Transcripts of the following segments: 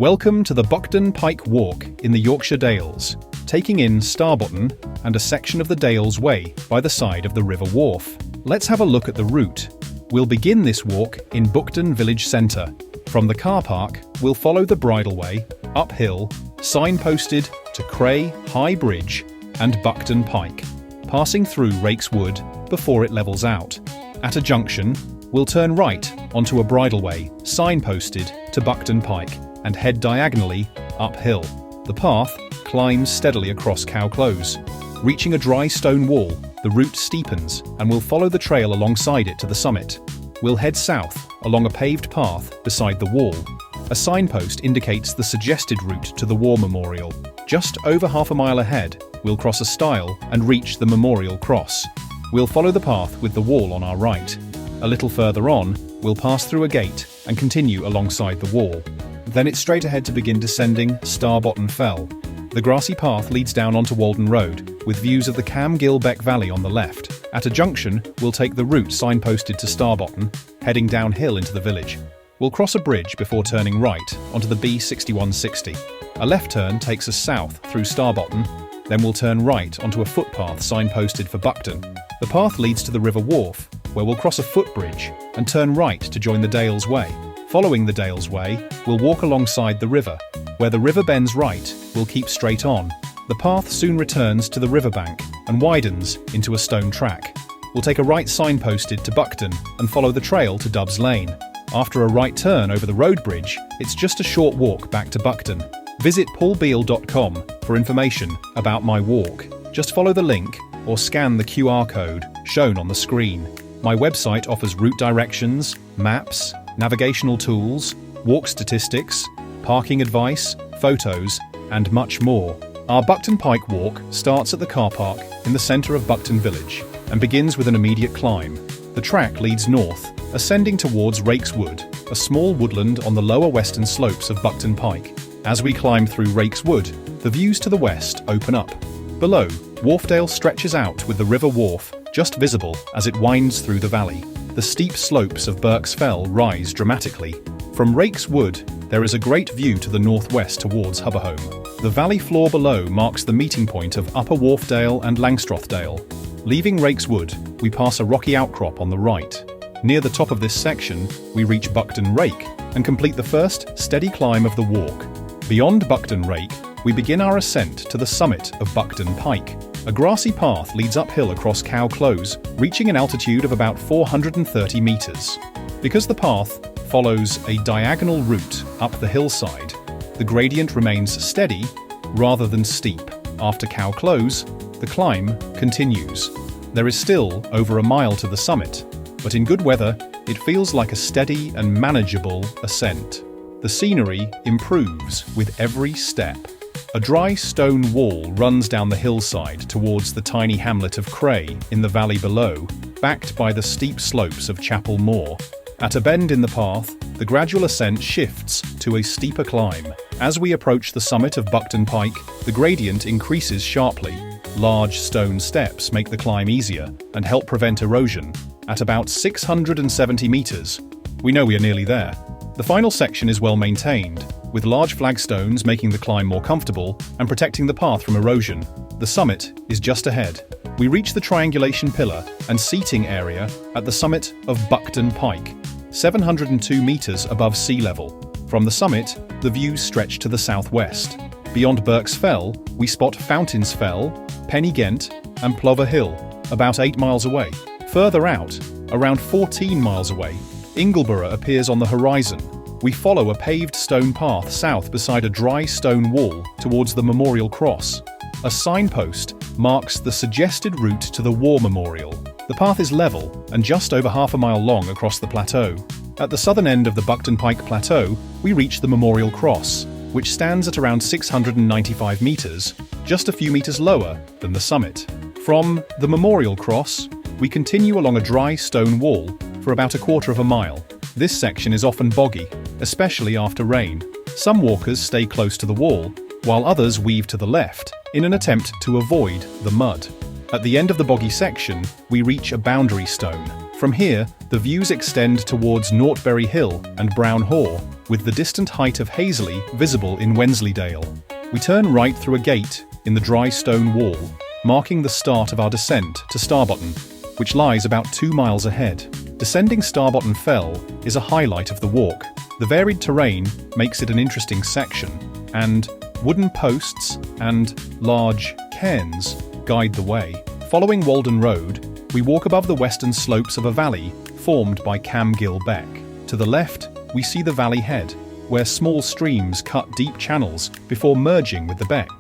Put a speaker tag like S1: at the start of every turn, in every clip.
S1: Welcome to the Buckden Pike Walk in the Yorkshire Dales, taking in Starbotton and a section of the Dales Way by the side of the River Wharfe. Let's have a look at the route. We'll begin this walk in Buckden village centre. From the car park, we'll follow the bridleway, uphill, signposted to Cray High Bridge and Buckden Pike, passing through Rakes Wood before it levels out. At a junction, we'll turn right onto a bridleway, signposted to Buckden Pike, and head diagonally uphill. The path climbs steadily across Cow Close. Reaching a dry stone wall, the route steepens and we'll follow the trail alongside it to the summit. We'll head south along a paved path beside the wall. A signpost indicates the suggested route to the War Memorial. Just over half a mile ahead, we'll cross a stile and reach the Memorial Cross. We'll follow the path with the wall on our right. A little further on, we'll pass through a gate and continue alongside the wall. Then it's straight ahead to begin descending Starbotton Fell. The grassy path leads down onto Walden Road, with views of the Camgill-Beck Valley on the left. At a junction, we'll take the route signposted to Starbotton, heading downhill into the village. We'll cross a bridge before turning right onto the B6160. A left turn takes us south through Starbotton, then we'll turn right onto a footpath signposted for Buckden. The path leads to the River Wharfe, where we'll cross a footbridge and turn right to join the Dales Way. Following the Dales Way, we'll walk alongside the river. Where the river bends right, we'll keep straight on. The path soon returns to the riverbank and widens into a stone track. We'll take a right signposted to Buckden and follow the trail to Dobbs Lane. After a right turn over the road bridge, it's just a short walk back to Buckden. Visit paulbeal.com for information about my walk. Just follow the link or scan the QR code shown on the screen. My website offers route directions, maps, navigational tools, walk statistics, parking advice, photos, and much more. Our Buckden Pike walk starts at the car park in the centre of Buckden Village and begins with an immediate climb. The track leads north, ascending towards Rakes Wood, a small woodland on the lower western slopes of Buckden Pike. As we climb through Rakes Wood, the views to the west open up. Below, Wharfedale stretches out with the River Wharfe just visible as it winds through the valley. The steep slopes of Burke's Fell rise dramatically. From Rakes Wood, there is a great view to the northwest towards Hubberholme. The valley floor below marks the meeting point of Upper Wharfedale and Langstrothdale. Leaving Rakes Wood, we pass a rocky outcrop on the right. Near the top of this section, we reach Buckden Rake and complete the first steady climb of the walk. Beyond Buckden Rake, we begin our ascent to the summit of Buckden Pike. A grassy path leads uphill across Cow Close, reaching an altitude of about 430 metres. Because the path follows a diagonal route up the hillside, the gradient remains steady rather than steep. After Cow Close, the climb continues. There is still over a mile to the summit, but in good weather, it feels like a steady and manageable ascent. The scenery improves with every step. A dry stone wall runs down the hillside towards the tiny hamlet of Cray in the valley below, backed by the steep slopes of Chapel Moor. At a bend in the path, the gradual ascent shifts to a steeper climb. As we approach the summit of Buckden Pike, the gradient increases sharply. Large stone steps make the climb easier and help prevent erosion. At about 670 metres, we know we are nearly there. The final section is well maintained, with large flagstones making the climb more comfortable and protecting the path from erosion. The summit is just ahead. We reach the triangulation pillar and seating area at the summit of Buckden Pike, 702 metres above sea level. From the summit, the views stretch to the southwest. Beyond Burke's Fell, we spot Fountains Fell, Penny Ghent, and Plover Hill, about 8 miles away. Further out, around 14 miles away, Ingleborough appears on the horizon. We follow a paved stone path south beside a dry stone wall towards the Memorial Cross. A signpost marks the suggested route to the War Memorial. The path is level and just over half a mile long across the plateau. At the southern end of the Buckden Pike Plateau, we reach the Memorial Cross, which stands at around 695 metres, just a few metres lower than the summit. From the Memorial Cross, we continue along a dry stone wall for about a quarter of a mile. This section is often boggy, especially after rain. Some walkers stay close to the wall, while others weave to the left in an attempt to avoid the mud. At the end of the boggy section, we reach a boundary stone. From here, the views extend towards Nortbury Hill and Brown Haw, with the distant height of Hazley visible in Wensleydale. We turn right through a gate in the dry stone wall, marking the start of our descent to Starbotton, which lies about 2 miles ahead. Descending Starbotton Fell is a highlight of the walk. The varied terrain makes it an interesting section, and wooden posts and large cairns guide the way. Following Walden Road, we walk above the western slopes of a valley formed by Camgill Beck. To the left, we see the valley head, where small streams cut deep channels before merging with the beck.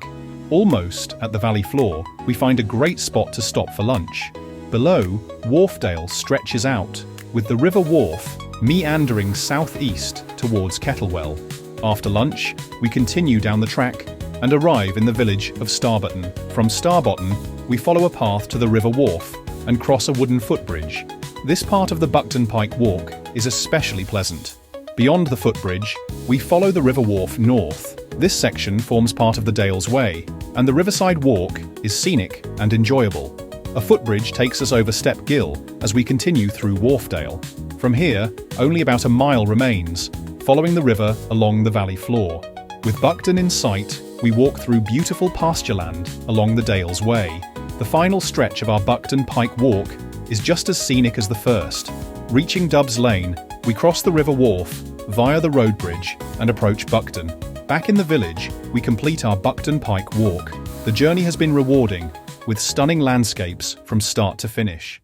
S1: Almost at the valley floor, we find a great spot to stop for lunch. Below, Wharfedale stretches out, with the River Wharfe meandering southeast towards Kettlewell. After lunch, we continue down the track and arrive in the village of Starbotton. From Starbotton, we follow a path to the River Wharfe and cross a wooden footbridge. This part of the Buckden Pike walk is especially pleasant. Beyond the footbridge, we follow the River Wharfe north. This section forms part of the Dales Way, and the riverside walk is scenic and enjoyable. A footbridge takes us over Step Gill as we continue through Wharfedale. From here, only about a mile remains, following the river along the valley floor. With Buckden in sight, we walk through beautiful pastureland along the Dales Way. The final stretch of our Buckden Pike walk is just as scenic as the first. Reaching Dubbs Lane, we cross the River Wharfe via the road bridge and approach Buckden. Back in the village, we complete our Buckden Pike walk. The journey has been rewarding, with stunning landscapes from start to finish.